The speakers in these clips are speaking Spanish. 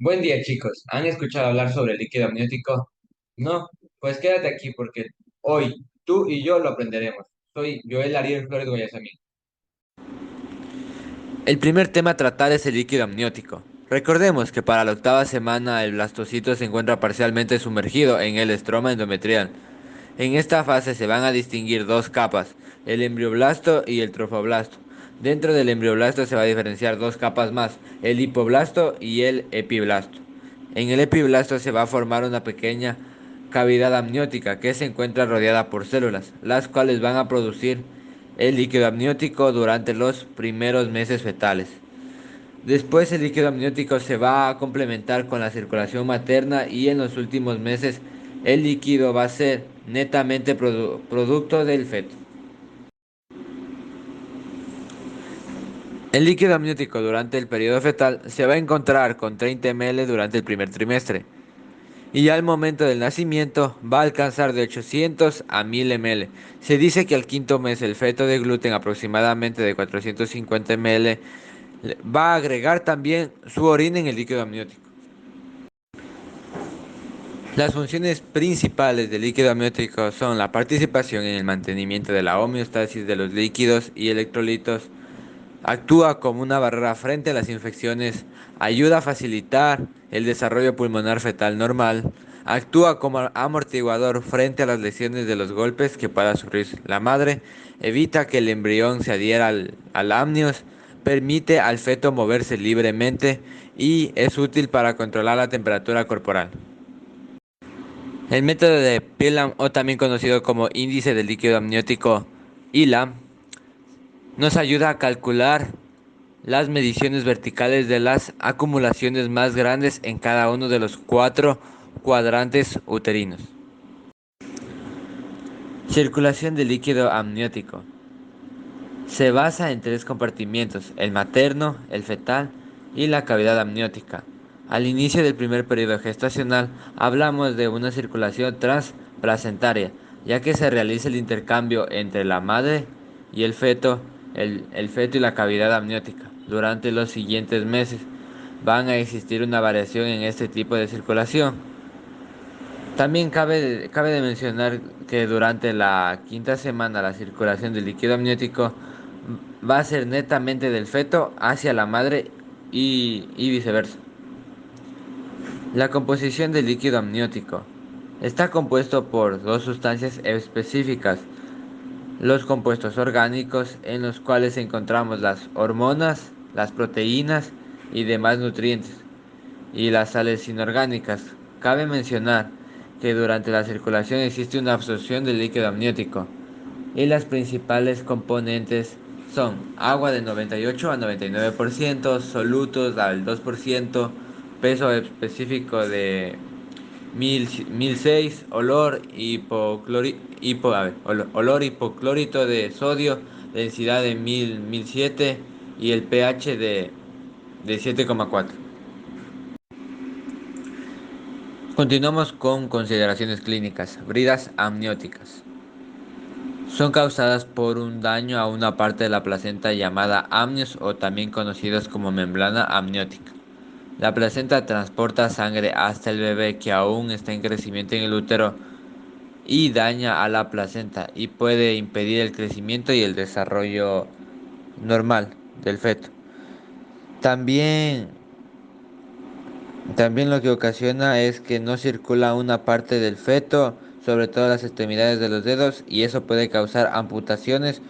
Buen día, chicos. ¿Han escuchado hablar sobre el líquido amniótico? No, pues quédate aquí porque hoy tú y yo lo aprenderemos. Soy Joel Ariel Flores Guayasamín. El primer tema a tratar es el líquido amniótico. Recordemos que para la octava semana el blastocito se encuentra parcialmente sumergido en el estroma endometrial. En esta fase se van a distinguir dos capas, el embrioblasto y el trofoblasto. Dentro del embrioblasto se va a diferenciar dos capas más, el hipoblasto y el epiblasto. En el epiblasto se va a formar una pequeña cavidad amniótica que se encuentra rodeada por células, las cuales van a producir el líquido amniótico durante los primeros meses fetales. Después el líquido amniótico se va a complementar con la circulación materna y en los últimos meses el líquido va a ser netamente producto del feto. El líquido amniótico durante el periodo fetal se va a encontrar con 30 ml durante el primer trimestre y al momento del nacimiento va a alcanzar de 800 a 1000 ml. Se dice que al quinto mes el feto de gluten aproximadamente de 450 ml va a agregar también su orina en el líquido amniótico. Las funciones principales del líquido amniótico son la participación en el mantenimiento de la homeostasis de los líquidos y electrolitos, actúa como una barrera frente a las infecciones, ayuda a facilitar el desarrollo pulmonar fetal normal, actúa como amortiguador frente a las lesiones de los golpes que pueda sufrir la madre, evita que el embrión se adhiera al amnios, permite al feto moverse libremente y es útil para controlar la temperatura corporal. El método de Pillam, o también conocido como índice del líquido amniótico ILAM, nos ayuda a calcular las mediciones verticales de las acumulaciones más grandes en cada uno de los cuatro cuadrantes uterinos. Circulación del líquido amniótico. Se basa en tres compartimientos, el materno, el fetal y la cavidad amniótica. Al inicio del primer periodo gestacional hablamos de una circulación transplacentaria, ya que se realiza el intercambio entre la madre y el feto y la cavidad amniótica. Durante los siguientes meses van a existir una variación en este tipo de circulación. También cabe de mencionar que durante la quinta semana la circulación del líquido amniótico va a ser netamente del feto hacia la madre y viceversa. La composición del líquido amniótico está compuesto por dos sustancias específicas, los compuestos orgánicos en los cuales encontramos las hormonas, las proteínas y demás nutrientes, y las sales inorgánicas. Cabe mencionar que durante la circulación existe una absorción del líquido amniótico y las principales componentes son agua del 98 a 99%, solutos al 2%, peso específico de 1006, olor hipoclorito de sodio, densidad de 1007 y el pH de 7,4. Continuamos con consideraciones clínicas. Bridas amnióticas. Son causadas por un daño a una parte de la placenta llamada amnios o también conocidos como membrana amniótica. La placenta transporta sangre hasta el bebé que aún está en crecimiento en el útero y daña a la placenta y puede impedir el crecimiento y el desarrollo normal del feto. También También lo que ocasiona es que no circula una parte del feto, sobre todo las extremidades de los dedos, y eso puede causar amputaciones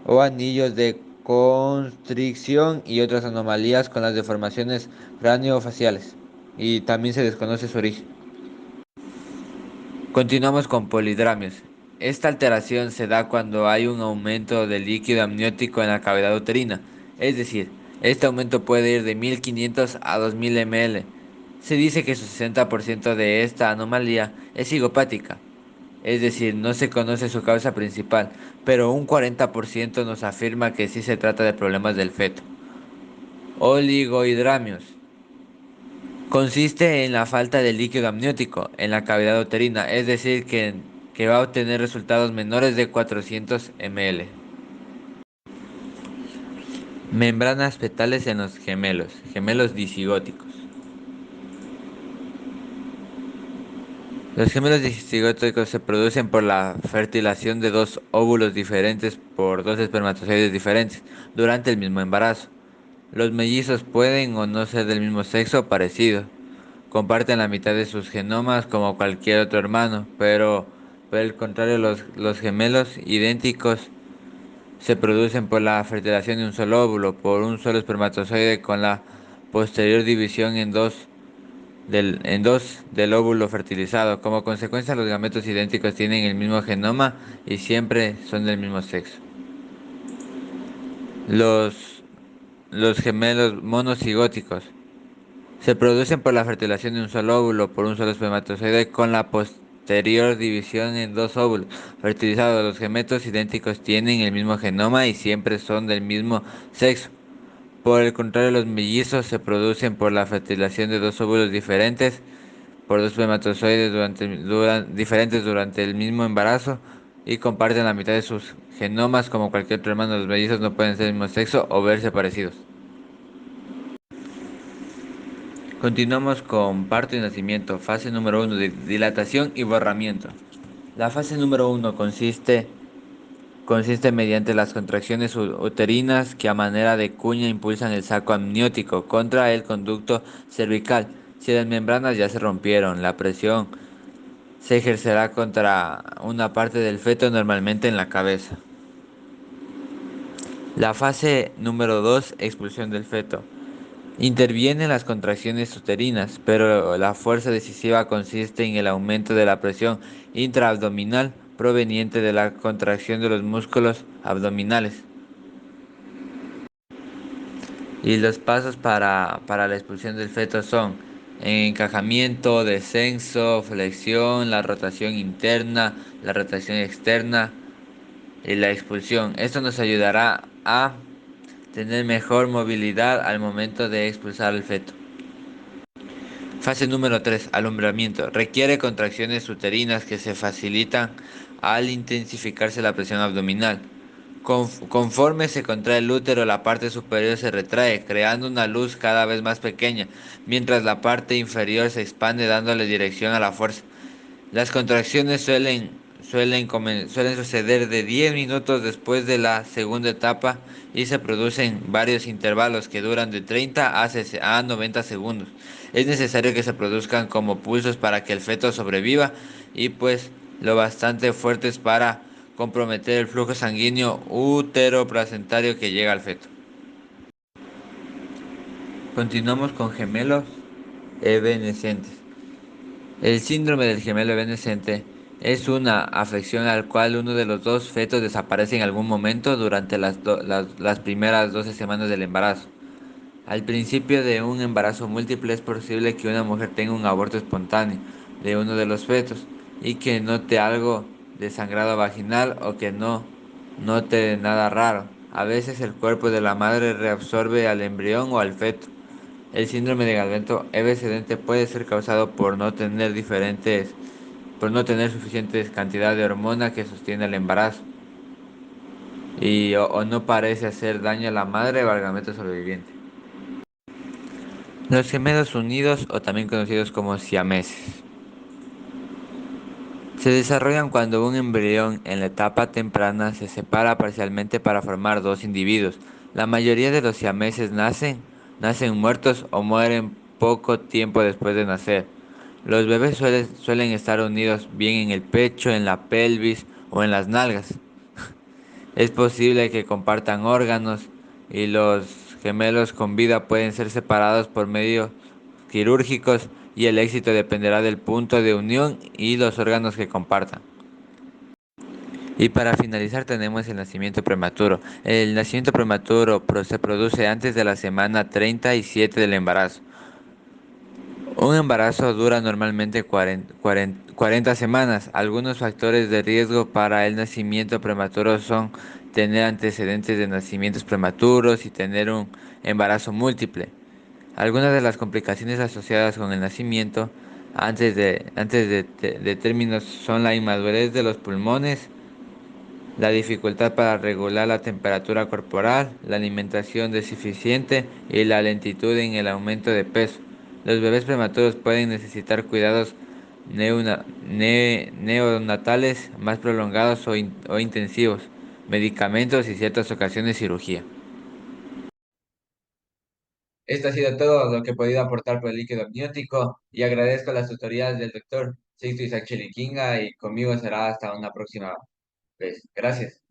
o anillos de constricción y otras anomalías con las deformaciones craneofaciales. Y también se desconoce su origen. Continuamos con polidramios. Esta alteración se da cuando hay un aumento del líquido amniótico en la cavidad uterina, es decir, este aumento puede ir de 1500 a 2000 ml. Se dice que su 60% de esta anomalía es cigopática, es decir, no se conoce su causa principal, pero un 40% nos afirma que sí se trata de problemas del feto. Oligohidramios. Consiste en la falta de líquido amniótico en la cavidad uterina, es decir, que va a obtener resultados menores de 400 ml. Membranas fetales en los gemelos, gemelos disigóticos. Los gemelos cigóticos se producen por la fertilización de dos óvulos diferentes por dos espermatozoides diferentes durante el mismo embarazo. Los mellizos pueden o no ser del mismo sexo o parecidos. Comparten la mitad de sus genomas como cualquier otro hermano, pero por el contrario los gemelos idénticos se producen por la fertilización de un solo óvulo, por un solo espermatozoide con la posterior división en dos del óvulo fertilizado. Como consecuencia, los gametos idénticos tienen el mismo genoma y siempre son del mismo sexo. Los, los gemelos monocigóticos se producen por la fertilización de un solo óvulo por un solo espermatozoide con la posterior división en dos óvulos fertilizados. Los gemetos idénticos tienen el mismo genoma y siempre son del mismo sexo. Por el contrario, los mellizos se producen por la fertilización de dos óvulos diferentes por dos espermatozoides diferentes durante el mismo embarazo y comparten la mitad de sus genomas como cualquier otro hermano. Los mellizos no pueden ser del mismo sexo o verse parecidos. Continuamos con parto y nacimiento. Fase número uno de dilatación y borramiento. La fase número uno consiste mediante las contracciones uterinas que a manera de cuña impulsan el saco amniótico contra el conducto cervical. Si las membranas ya se rompieron, la presión se ejercerá contra una parte del feto, normalmente en la cabeza. La fase número 2, expulsión del feto. Intervienen las contracciones uterinas, pero la fuerza decisiva consiste en el aumento de la presión intraabdominal proveniente de la contracción de los músculos abdominales. Y los pasos para la expulsión del feto son encajamiento, descenso, flexión, la rotación interna, la rotación externa y la expulsión. Esto nos ayudará a tener mejor movilidad al momento de expulsar el feto. Fase número 3. Alumbramiento. Requiere contracciones uterinas que se facilitan al intensificarse la presión abdominal. Conforme se contrae el útero, la parte superior se retrae, creando una luz cada vez más pequeña, mientras la parte inferior se expande dándole dirección a la fuerza. Las contracciones suelen suceder de 10 minutos después de la segunda etapa y se producen varios intervalos que duran de 30 a 90 segundos. Es necesario que se produzcan como pulsos para que el feto sobreviva y pues lo bastante fuertes para comprometer el flujo sanguíneo uteroplacentario que llega al feto. Continuamos con gemelos evanescentes. El síndrome del gemelo evanescente es una afección al cual uno de los dos fetos desaparece en algún momento durante las primeras 12 semanas del embarazo. Al principio de un embarazo múltiple es posible que una mujer tenga un aborto espontáneo de uno de los fetos y que note algo de sangrado vaginal o que no note nada raro. A veces el cuerpo de la madre reabsorbe al embrión o al feto. El síndrome de Galvento excedente puede ser causado por no tener suficiente cantidad de hormona que sostiene el embarazo o no parece hacer daño a la madre o al gameto sobreviviente. Los gemelos unidos o también conocidos como siameses. Se desarrollan cuando un embrión en la etapa temprana se separa parcialmente para formar dos individuos. La mayoría de los siameses nacen muertos o mueren poco tiempo después de nacer. Los bebés suelen estar unidos bien en el pecho, en la pelvis o en las nalgas. Es posible que compartan órganos y los gemelos con vida pueden ser separados por medios quirúrgicos y el éxito dependerá del punto de unión y los órganos que compartan. Y para finalizar tenemos el nacimiento prematuro. El nacimiento prematuro se produce antes de la semana 37 del embarazo. Un embarazo dura normalmente 40 semanas. Algunos factores de riesgo para el nacimiento prematuro son tener antecedentes de nacimientos prematuros y tener un embarazo múltiple. Algunas de las complicaciones asociadas con el nacimiento antes de términos son la inmadurez de los pulmones, la dificultad para regular la temperatura corporal, la alimentación deficiente y la lentitud en el aumento de peso. Los bebés prematuros pueden necesitar cuidados neonatales más prolongados o intensivos, medicamentos y ciertas ocasiones cirugía. Esto ha sido todo lo que he podido aportar por el líquido amniótico y agradezco las tutorías del doctor Sixto Isaac Chiliquinga y conmigo será hasta una próxima vez. Gracias.